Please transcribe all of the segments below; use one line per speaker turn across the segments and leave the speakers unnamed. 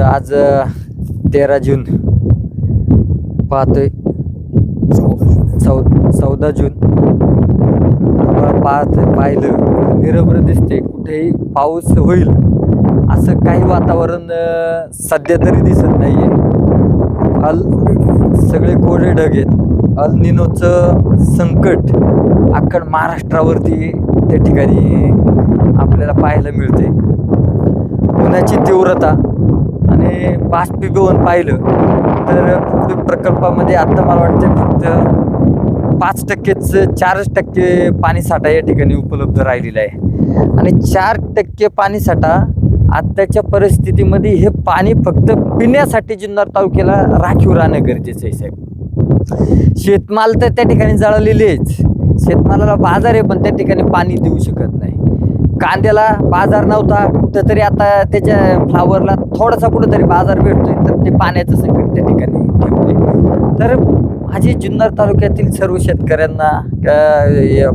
आज 13 जून पाहतोय, 14 जून पाहिलं निरभ्र दिसते, कुठेही पाऊस होईल असं काही वातावरण सध्या तरी दिसत नाहीये. सगळे कोरडे ढग आहेत. अल निनोचं संकट अख्खड महाराष्ट्रावरती त्या ठिकाणी आपल्याला पाहायला मिळते. उन्हाची तीव्रता आणि बाष्पीभवन पाहिलं तर पृथ्वी प्रकल्पामध्ये आता मला वाटतं फक्त 5%च 4% पाणीसाठा या ठिकाणी उपलब्ध राहिलेला आहे. आणि 4% पाणीसाठा आत्ताच्या परिस्थितीमध्ये हे पाणी फक्त पिण्यासाठी जुन्नर तालुक्याला राखीव राहणं गरजेचं आहे साहेब. शेतमाल तर त्या ठिकाणी जळालेलेच, शेतमालाला बाजार आहे पण त्या ठिकाणी पाणी देऊ शकत नाही. कांद्याला बाजार नव्हता, कुठंतरी आता त्याच्या फ्लावरला थोडासा कुठंतरी बाजार भेटतोय, तर ते पाण्याचं संकट त्या ठिकाणी ठेवले. तर माझे जुन्नर तालुक्यातील सर्व शेतकऱ्यांना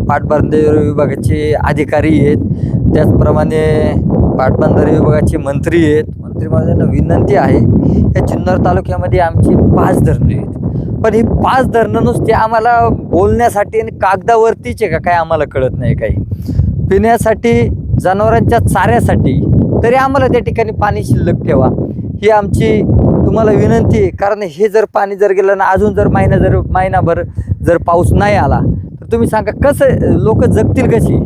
पाटबंधारे विभागाचे अधिकारी आहेत, त्याचप्रमाणे पाटबंधारे विभागाचे मंत्री आहेत. मंत्री महोदयांना विनंती आहे, या जुन्नर तालुक्यामध्ये आमची 5 धरणं आहेत, पण ही 5 धरणं नुसते आम्हाला बोलण्यासाठी आणि कागदावरतीच आहे का काय आम्हाला कळत नाही. काही पिण्यासाठी, जनावरांच्या चाऱ्यासाठी तरी आम्हाला त्या ठिकाणी पाणी शिल्लक ठेवा, ही आमची तुम्हाला विनंती आहे. कारण हे जर पाणी जर गेलं ना, अजून जर महिनाभर जर पाऊस नाही आला तर तुम्ही सांगा कसं लोक जगतील कशी.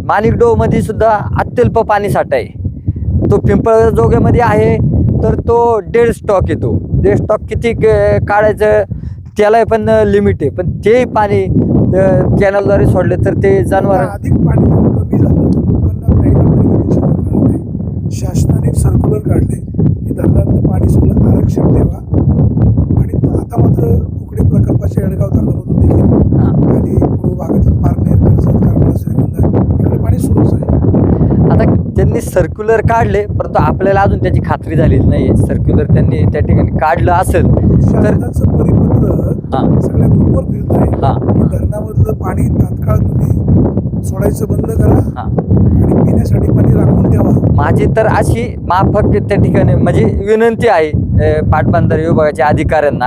माणिकडोहमध्ये सुद्धा अत्यल्प पाणी साठा आहे. तो पिंपळजोग्यामध्ये आहे तर तो 1.5 स्टॉक येतो. 1.5 स्टॉक किती काढायचं त्याला पण लिमिट आहे, पण ते पाणी कॅनलद्वारे सोडले तर ते जनावर
अधिक पाणी कमी झालं तर लोकांना प्यायला शासनाने सर्क्युलर काढले की धरणातलं पाणी सगळं आरक्षित ठेवा. आणि आता मात्र उकडे प्रकल्पाच्या येडगाव धरणामधून देखील आणि पूर्व भागातील पारनेर, कर्जत, कारंजा, श्रीगोंदा इकडे पाणी सुरूच आहे. आता
त्यांनी सर्क्युलर काढले, परंतु आपल्याला अजून त्याची खात्री झालेली नाही. सर्क्युलर त्यांनी त्या ठिकाणी काढलं असेल तर
शासनाचं परिपत्र सगळ्या ग्रुपवर फिरतंय की धरणामधलं पाणी तात्काळ तुम्ही सोडायचं बंद करा आणि पिण्यासाठी पाणी राखून ठेवा.
माझी तर अशी माफक त्या ठिकाणी म्हणजे विनंती आहे पाटबंधारे विभागाच्या अधिकाऱ्यांना.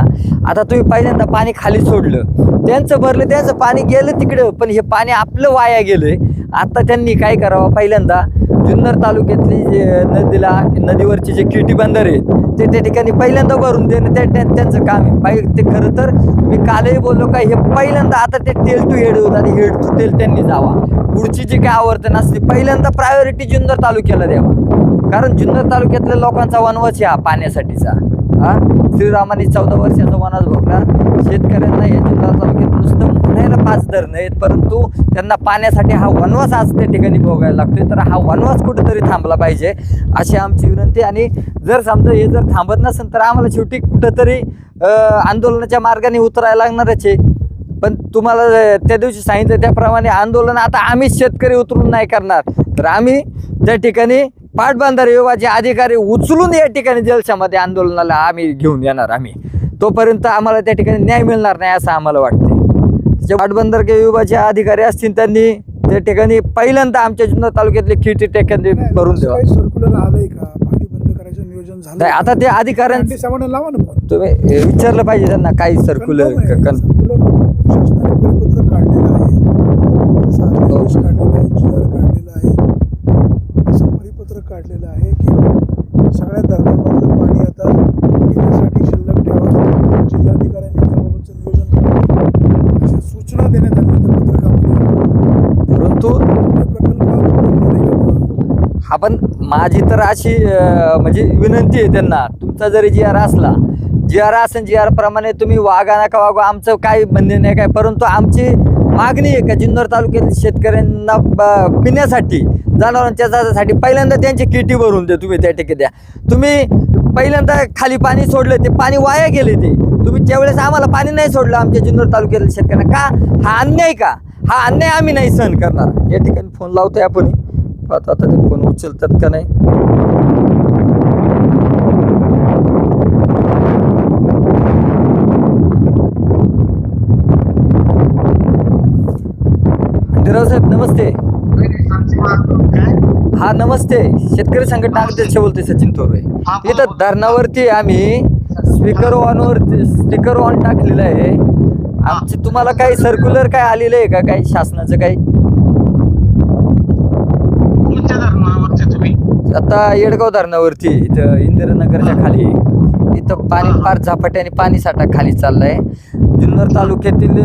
आता तुम्ही पहिल्यांदा पाणी खाली सोडलं, त्यांचं भरलं, त्यांचं पाणी गेलं तिकडं, पण हे पाणी आपलं वाया गेलंय. आता त्यांनी काय करावं, पहिल्यांदा जुन्नर तालुक्यातली नदीवरची जे किटी बंदर आहेत ते त्या ठिकाणी पहिल्यांदा भरून देणं त्यांचं काम आहे. ते खरं तर मी कालही बोललो का हे पहिल्यांदा आता ते टेल टू हेड होतं आणि हेड टू टेल त्यांनी जावा. पुढची जी काय आवर्तन असते पहिल्यांदा प्रायोरिटी जुन्नर तालुक्याला द्यावा. कारण जुन्नर तालुक्यातल्या लोकांचा वनवास आहे हा पाण्यासाठीचा. श्रीरामाने 14 वर्षाचा वनवास भोगला. शेतकऱ्यांना या जुन्नर तालुक्यात नुसतं म्हणायला 5 धरणं आहेत, परंतु त्यांना पाण्यासाठी हा वनवास आज त्या ठिकाणी भोगायला लागतोय. तर हा वनवास कुठेतरी थांबला पाहिजे अशी आमची विनंती. आणि जर समजा हे जर थांबत नसेल तर आम्हाला शेवटी कुठंतरी आंदोलनाच्या मार्गाने उतरायला लागणारच आहे. पण तुम्हाला त्या दिवशी सांगितलं त्याप्रमाणे आंदोलन आता आम्हीच शेतकरी उतरून नाही करणार, तर आम्ही त्या ठिकाणी पाटबंधारे विभागाचे अधिकारी उचलून या ठिकाणी जलशामध्ये आंदोलनाला आम्ही घेऊन येणार. आम्ही तोपर्यंत आम्हाला त्या ठिकाणी न्याय मिळणार नाही असं आम्हाला वाटते. पाटबंधारे विभागाचे अधिकारी असतील त्यांनी त्या ठिकाणी पहिल्यांदा आमच्या जुन्नर तालुक्यातले किटी टेक्याने भरून द्यावा.
सर्क्युलर आलंय का, पाणी बंद करायचं नियोजन झालं
नाही, आता ते अधिकाऱ्यांनी
सामान लावा ना.
तुम्ही विचारलं पाहिजे त्यांना काही सर्क्युलर
शासनाने परिपत्र काढलेलं आहे, आदेश काढलेला आहे, GR काढलेला आहे, असं परिपत्र काढलेलं आहे की सगळ्या धरणामधलं पाणी आता पिण्यासाठी शिल्लक ठेवा. जिल्हाधिकाऱ्यांनी त्याबाबतचं नियोजन करावं अशा सूचना देण्यात आल्या त्या पत्रकामध्ये.
परंतु हा पण माझी तर अशी म्हणजे विनंती आहे त्यांना, तुमचा जरी GR असला, GR असेल GR प्रमाणे तुम्ही वागा नका वागू, आमचं काही म्हणणे नाही काय, परंतु आमची मागणी आहे का जुन्नर तालुक्यातील शेतकऱ्यांना पिण्यासाठी, जनावरांच्या जाण्यासाठी पहिल्यांदा त्यांची किटी भरून द्या. तुम्ही त्या ठिकाणी द्या. तुम्ही पहिल्यांदा खाली पाणी सोडलं, ते पाणी वाया गेले, ते तुम्ही त्यावेळेस आम्हाला पाणी नाही सोडलं आमच्या जुन्नर तालुक्यातील शेतकऱ्यांना. का हा अन्याय, का हा अन्याय आम्ही नाही सहन करणार. या ठिकाणी फोन लावतोय आपण, पाहतो आता ते फोन उचलतात का नाही. साहेब नमस्ते. हा नमस्ते, शेतकरी संघटना अध्यक्ष बोलतोय सचिन थोरवे. इथं धरणावरती आम्ही स्पीकर ऑन टाकलेलं आहे. आमची तुम्हाला काही सर्क्युलर काय आलेलं आहे का, काही शासनाचं काही? आता येडगाव धरणावरती इथं इंदिरानगरच्या खाली इथं पाणी फार झपाट्याने पाणी साठा खाली चाललाय. जुन्नर तालुक्यातील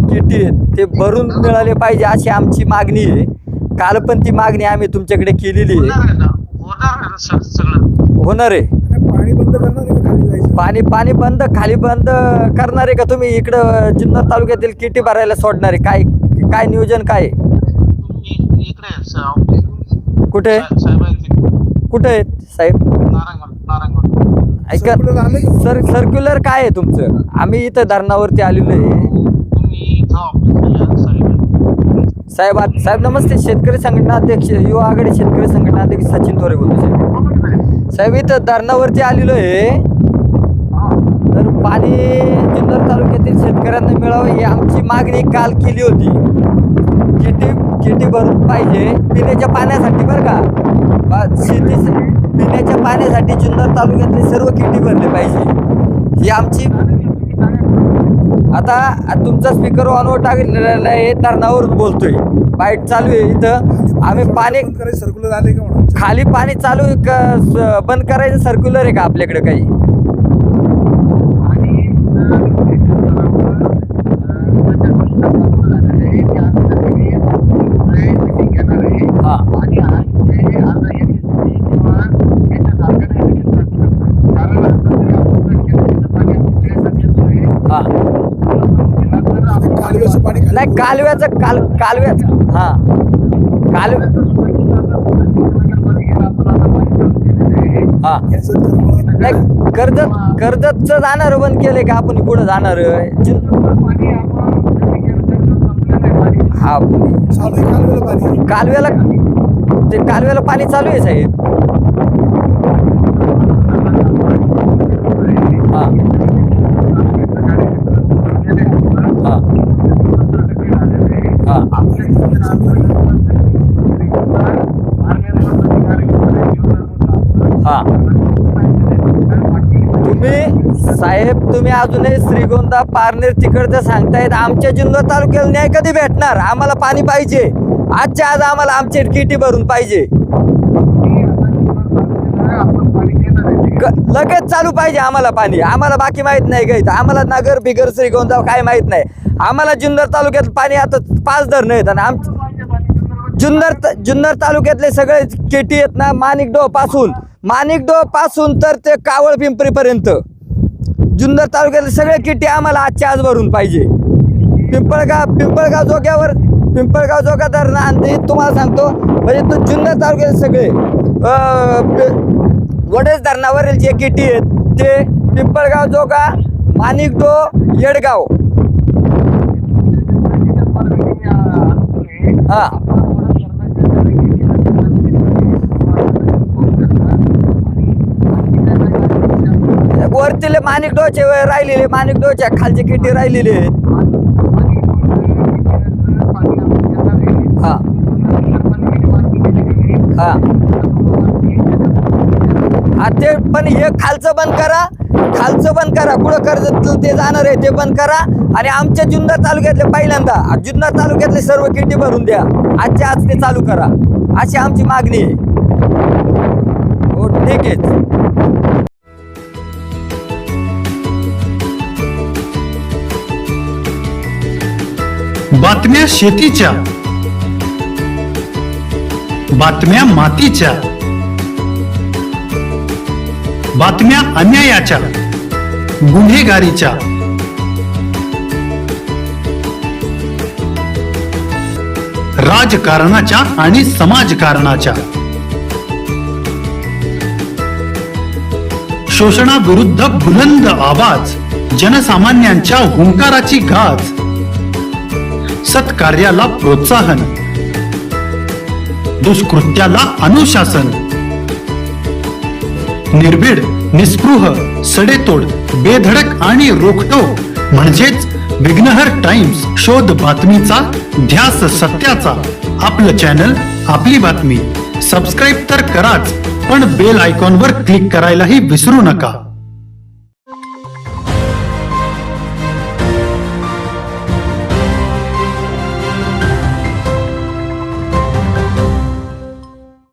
किटी ते भरून मिळाले पाहिजे अशी आमची मागणी आहे. काल पण ती मागणी आम्ही तुमच्याकडे केलेली आहे. होणार आहे.
पाणी बंद करणार आहे का खाली जायचं?
पाणी बंद खाली बंद करणार आहे का तुम्ही? इकडं जुन्नर तालुक्यातील किटी भरायला सोडणार आहे? काय नियोजन काय? कुठे कुठे आहेत साहेब? ऐका सर्क्युलर काय आहे तुमचं? आम्ही इथं धरणावरती आलेलो आहे. साहेब नमस्ते, शेतकरी संघटना अध्यक्ष, युवा आघाडी शेतकरी संघटना अध्यक्ष सचिन थोरे बोलतो साहेब. इथं धरणावरती आलेलो आहे. तर पाणी जुन्नर तालुक्यातील शेतकऱ्यांना मिळावं ही आमची मागणी काल केली होती. किटी भरून पाहिजे पिण्याच्या पाण्यासाठी, बरं का? पिण्याच्या पाण्यासाठी जुन्नर तालुक्यातले सर्व किटी भरले पाहिजे ही आमची. आता तुमचा स्पीकर ऑनवर टाकलेला आहे, धरणावर बोलतोय, बाईट चालू आहे इथं. आम्ही पाणी
सर्क्युलर आले का म्हणून
खाली पाणी चालू आहे का बंद करायचं सर्क्युलर आहे का आपल्याकडे काही?
कालव्याचं पाणी
नाही, कालव्याचं हा हा नाही, कर्जतचं जाणार बंद केलंय का आपण? पुढे जाणार हा कालव्याला पाणी चालू आहे साहेब. हा हा हा तुम्ही अजूनही श्रीगोंदा पारनेर तिकडचं सांगतायत. आमच्या जुन्नर तालुक्याला न्याय कधी भेटणार? आम्हाला पाणी पाहिजे आजच्या आज. आम्हाला आमची किटी भरून पाहिजे, लगेच चालू पाहिजे आम्हाला पाणी. आम्हाला बाकी माहित नाही का, आम्हाला नगर बिगर श्रीगोंदा काय माहित नाही. आम्हाला जुन्नर तालुक्यात पाणी आता 5 धरणं आहेत आणि जुन्नर तालुक्यातले सगळे किटी आहेत ना, माणिकडोह पासून तर ते कावळ पिंपरी पर्यंत जुन्नर तालुक्यातले सगळे किटी आम्हाला आजच्या आज भरून पाहिजे. पिंपळगाव जोगा धरण आणि तुम्हाला सांगतो म्हणजे तो जुन्नर तालुक्यातले सगळे वडेज धरणावरील जे किटी आहेत ते पिंपळगाव जोगा, माणिकडोह, येडगाव. हा वरतीले माणिकडोहचे राहिलेले, माणिकडोहच्या खालचे किटी राहिलेले आहेत. हा हा हा ते पण हे खालचं बंद करा. कुठं कर्ज ते जाणार आहे ते बंद करा आणि आमच्या जुन्नर तालुक्यातले पहिल्यांदा जुन्नर तालुक्यातले सर्व किटी भरून द्या. आजच्या आज ते चालू करा अशी आमची मागणी आहे. हो ठीक आहे.
बातम्या शेतीच्या, बातम्या मातीच्या, बातम्या अन्यायाच्या, गुन्हेगारीच्या, राजकारणाच्या आणि समाजकारणाच्या, शोषणाविरुद्ध बुलंद आवाज, जनसामान्यांच्या हुंकाराची गाज, सत्कार्याला प्रोत्साहन, दुष्कृत्याला अनुशासन, निर्भीड, निस्पृह, सडेतोड, बेधडक आणि रोखठोक म्हणजेच विघ्नहर टाइम्स. शोध बातमीचा, ध्यास सत्याचा. आपलं चॅनल, आपली बातमी. सबस्क्राईब तर कराच, पण बेल आयकॉनवर क्लिक करायलाही विसरू नका.